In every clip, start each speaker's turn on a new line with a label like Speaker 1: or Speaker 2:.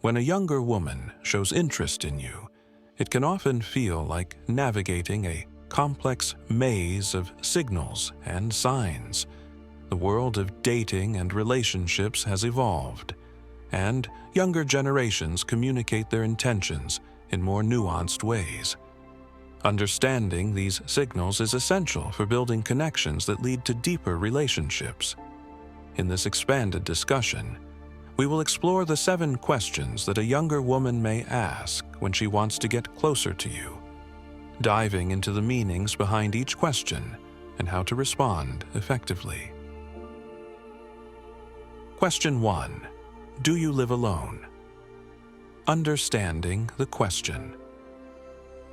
Speaker 1: When a younger woman shows interest in you, it can often feel like navigating a complex maze of signals and signs. The world of dating and relationships has evolved, and younger generations communicate their intentions in more nuanced ways. Understanding these signals is essential for building connections that lead to deeper relationships. In this expanded discussion, we will explore the 7 questions that a younger woman may ask when she wants to get closer to you, diving into the meanings behind each question and how to respond effectively. Question 1. Do you live alone? Understanding the question.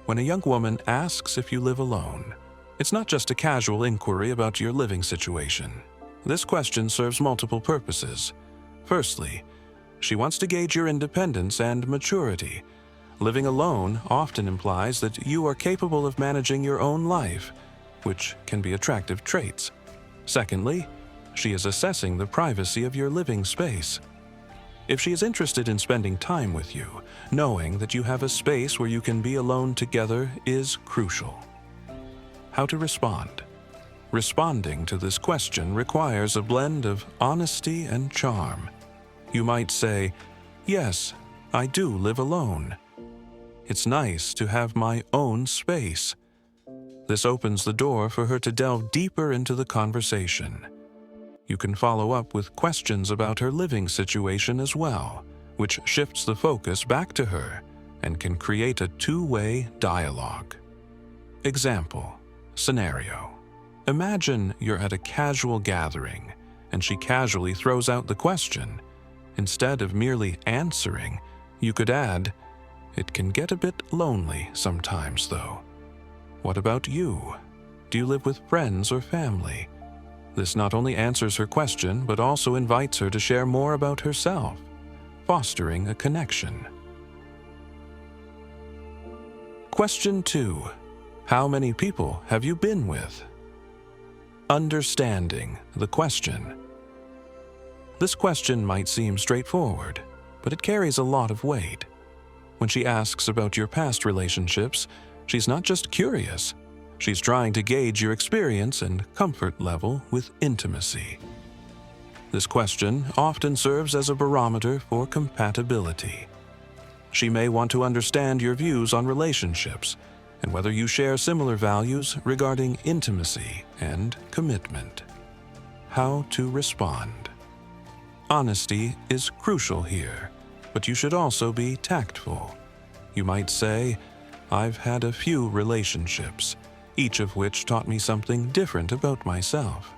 Speaker 1: When a young woman asks if you live alone, it's not just a casual inquiry about your living situation. This question serves multiple purposes. Firstly, she wants to gauge your independence and maturity. Living alone often implies that you are capable of managing your own life, which can be attractive traits. Secondly, she is assessing the privacy of your living space. If she is interested in spending time with you, knowing that you have a space where you can be alone together is crucial. How to respond? Responding to this question requires a blend of honesty and charm. You might say, "Yes, I do live alone. It's nice to have my own space." This opens the door for her to delve deeper into the conversation. You can follow up with questions about her living situation as well, which shifts the focus back to her and can create a two-way dialogue. Example, scenario. Imagine you're at a casual gathering and she casually throws out the question. Instead of merely answering, you could add, "It can get a bit lonely sometimes, though. What about you? Do you live with friends or family?" This not only answers her question, but also invites her to share more about herself, fostering a connection. Question 2. How many people have you been with? Understanding the question. This question might seem straightforward, but it carries a lot of weight. When she asks about your past relationships, she's not just curious. She's trying to gauge your experience and comfort level with intimacy. This question often serves as a barometer for compatibility. She may want to understand your views on relationships and whether you share similar values regarding intimacy and commitment. How to respond? Honesty is crucial here, but you should also be tactful. You might say, "I've had a few relationships, each of which taught me something different about myself."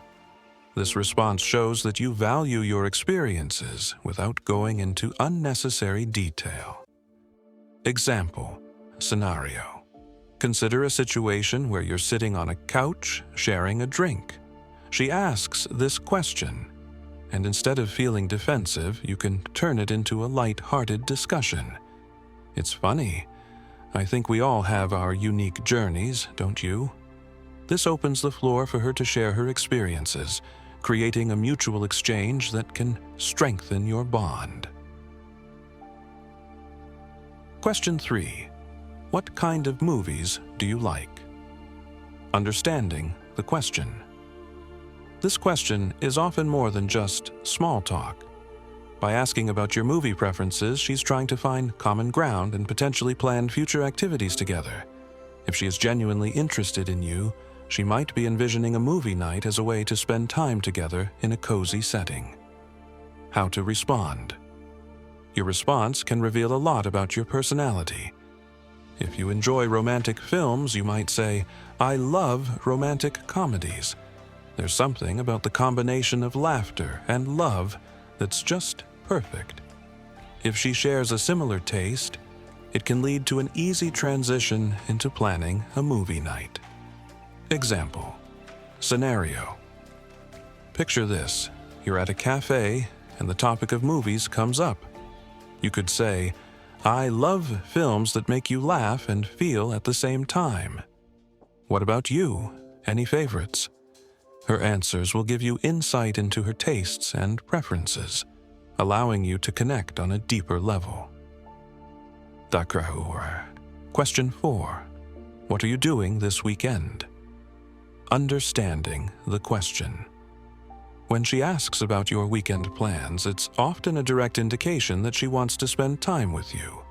Speaker 1: This response shows that you value your experiences without going into unnecessary detail. Example, scenario. Consider a situation where you're sitting on a couch sharing a drink. She asks this question, and instead of feeling defensive, you can turn it into a light-hearted discussion. "It's funny. I think we all have our unique journeys, don't you?" This opens the floor for her to share her experiences, creating a mutual exchange that can strengthen your bond. Question 3. What kind of movies do you like? Understanding the question. This question is often more than just small talk. By asking about your movie preferences, she's trying to find common ground and potentially plan future activities together. If she is genuinely interested in you, she might be envisioning a movie night as a way to spend time together in a cozy setting. How to respond? Your response can reveal a lot about your personality. If you enjoy romantic films, you might say, "I love romantic comedies." There's something about the combination of laughter and love that's just perfect. If she shares a similar taste, it can lead to an easy transition into planning a movie night. Example, scenario. Picture this. You're at a cafe and the topic of movies comes up. You could say, "I love films that make you laugh and feel at the same time. What about you? Any favorites?" Her answers will give you insight into her tastes and preferences, allowing you to connect on a deeper level. D'accord. Question 4. What are you doing this weekend? Understanding the question. When she asks about your weekend plans, it's often a direct indication that she wants to spend time with you.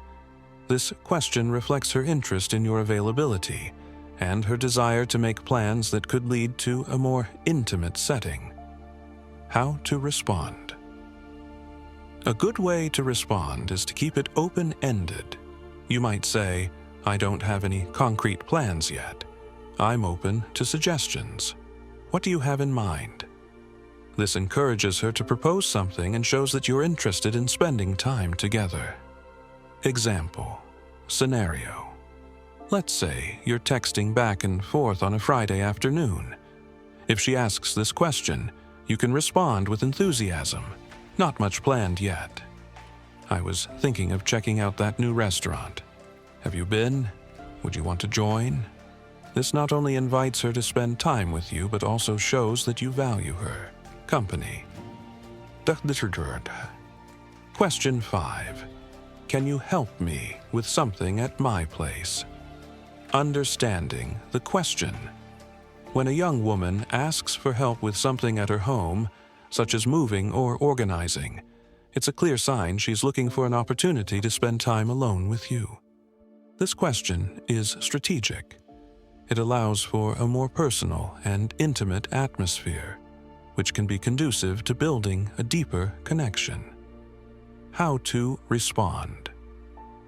Speaker 1: This question reflects her interest in your availability and her desire to make plans that could lead to a more intimate setting. How to respond. A good way to respond is to keep it open-ended. You might say, "I don't have any concrete plans yet. I'm open to suggestions. What do you have in mind?" This encourages her to propose something and shows that you're interested in spending time together. Example. Scenario. Let's say you're texting back and forth on a Friday afternoon. If she asks this question, you can respond with enthusiasm. "Not much planned yet. I was thinking of checking out that new restaurant. Have you been? Would you want to join?" This not only invites her to spend time with you, but also shows that you value her company. Question 5. Can you help me with something at my place? Understanding the question. When a young woman asks for help with something at her home, such as moving or organizing, it's a clear sign she's looking for an opportunity to spend time alone with you. This question is strategic. It allows for a more personal and intimate atmosphere, which can be conducive to building a deeper connection. How to respond.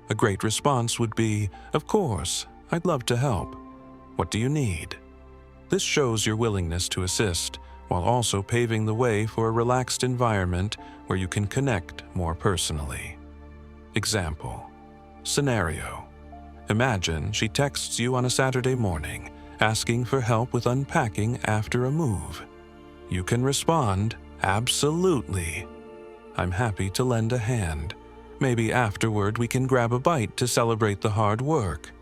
Speaker 1: A great response would be, "Of course, I'd love to help. What do you need?" This shows your willingness to assist, while also paving the way for a relaxed environment where you can connect more personally. Example. Scenario. Imagine she texts you on a Saturday morning, asking for help with unpacking after a move. You can respond, "Absolutely. I'm happy to lend a hand. Maybe afterward we can grab a bite to celebrate the hard work."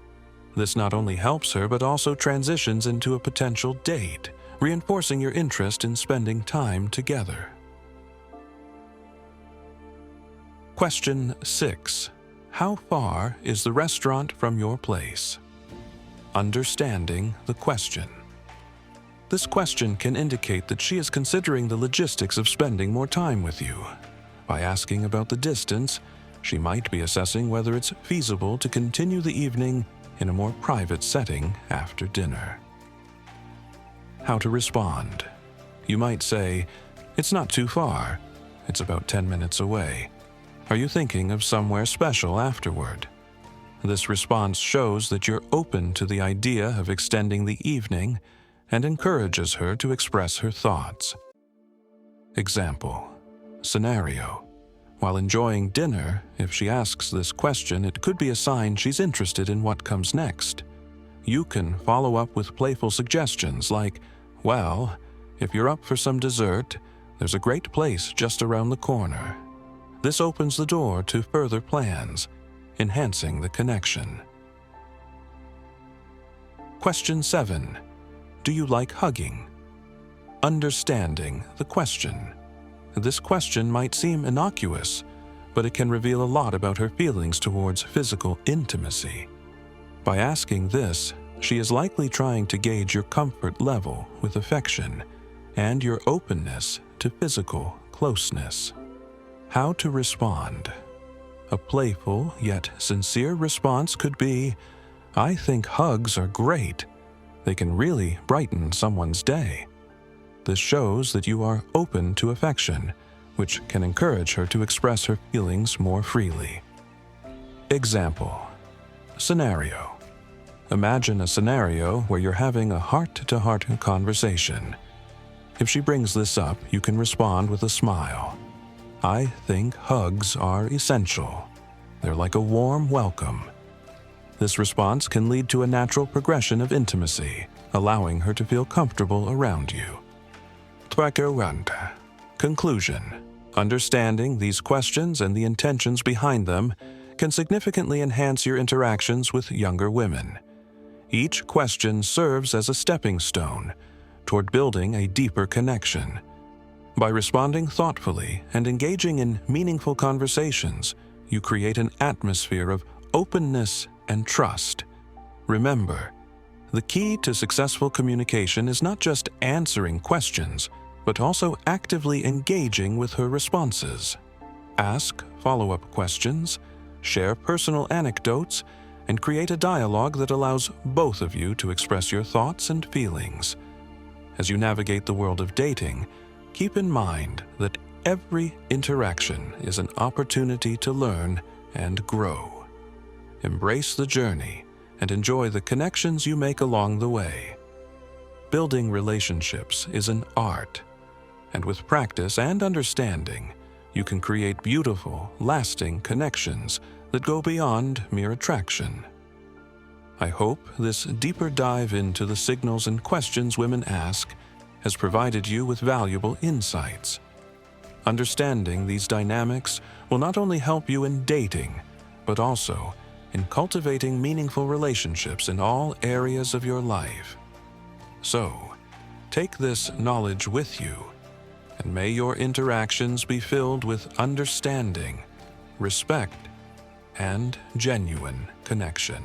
Speaker 1: This not only helps her, but also transitions into a potential date, reinforcing your interest in spending time together. Question 6. How far is the restaurant from your place? Understanding the question. This question can indicate that she is considering the logistics of spending more time with you. By asking about the distance, she might be assessing whether it's feasible to continue the evening in a more private setting after dinner. How to respond. You might say, "It's not too far. It's about 10 minutes away. Are you thinking of somewhere special afterward?" This response shows that you're open to the idea of extending the evening and encourages her to express her thoughts. Example. Scenario. While enjoying dinner, if she asks this question, it could be a sign she's interested in what comes next. You can follow up with playful suggestions like, "Well, if you're up for some dessert, there's a great place just around the corner." This opens the door to further plans, enhancing the connection. Question 7. Do you like hugging? Understanding the question. This question might seem innocuous, but it can reveal a lot about her feelings towards physical intimacy. By asking this, she is likely trying to gauge your comfort level with affection and your openness to physical closeness. How to respond. A playful yet sincere response could be, "I think hugs are great. They can really brighten someone's day." This shows that you are open to affection, which can encourage her to express her feelings more freely. Example. Scenario. Imagine a scenario where you're having a heart-to-heart conversation. If she brings this up, you can respond with a smile. "I think hugs are essential. They're like a warm welcome." This response can lead to a natural progression of intimacy, allowing her to feel comfortable around you. Conclusion. Understanding these questions and the intentions behind them can significantly enhance your interactions with younger women. Each question serves as a stepping stone toward building a deeper connection. By responding thoughtfully and engaging in meaningful conversations, you create an atmosphere of openness and trust. Remember, the key to successful communication is not just answering questions, but also actively engaging with her responses. Ask follow-up questions, share personal anecdotes, and create a dialogue that allows both of you to express your thoughts and feelings. As you navigate the world of dating, keep in mind that every interaction is an opportunity to learn and grow. Embrace the journey and enjoy the connections you make along the way. Building relationships is an art, and with practice and understanding, you can create beautiful, lasting connections that go beyond mere attraction. I hope this deeper dive into the signals and questions women ask has provided you with valuable insights. Understanding these dynamics will not only help you in dating, but also in cultivating meaningful relationships in all areas of your life. So, take this knowledge with you, and may your interactions be filled with understanding, respect, and genuine connection.